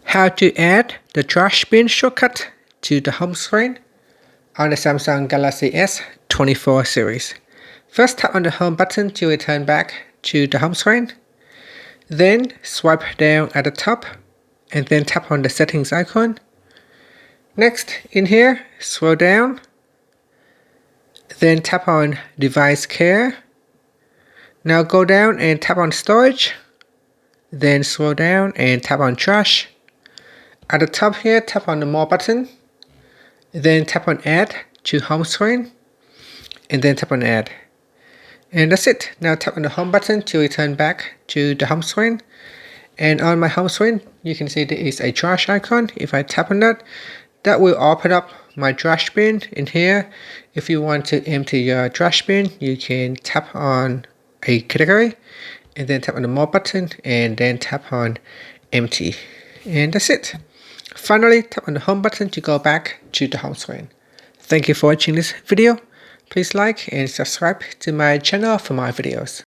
How to add the trash bin shortcut to the home screen on the Samsung Galaxy S24 series. First, tap on the home button to return back to the home screen. Then swipe down at the top and then tap on the settings icon. Next, in here, scroll down. Then tap on device care. Now go down and tap on storage. Then scroll down and tap on trash. At the top here, tap on the more button. Then tap on add to home screen. And then tap on add. And that's it. Now tap on the home button to return back to the home screen. And on my home screen, you can see there is a trash icon. If I tap on that, that will open up my trash bin in here. If you want to empty your trash bin, you can tap on a category and then tap on the more button and then tap on empty. And that's it. Finally, tap on the home button to go back to the home screen. Thank you for watching this video. Please like and subscribe to my channel for more videos.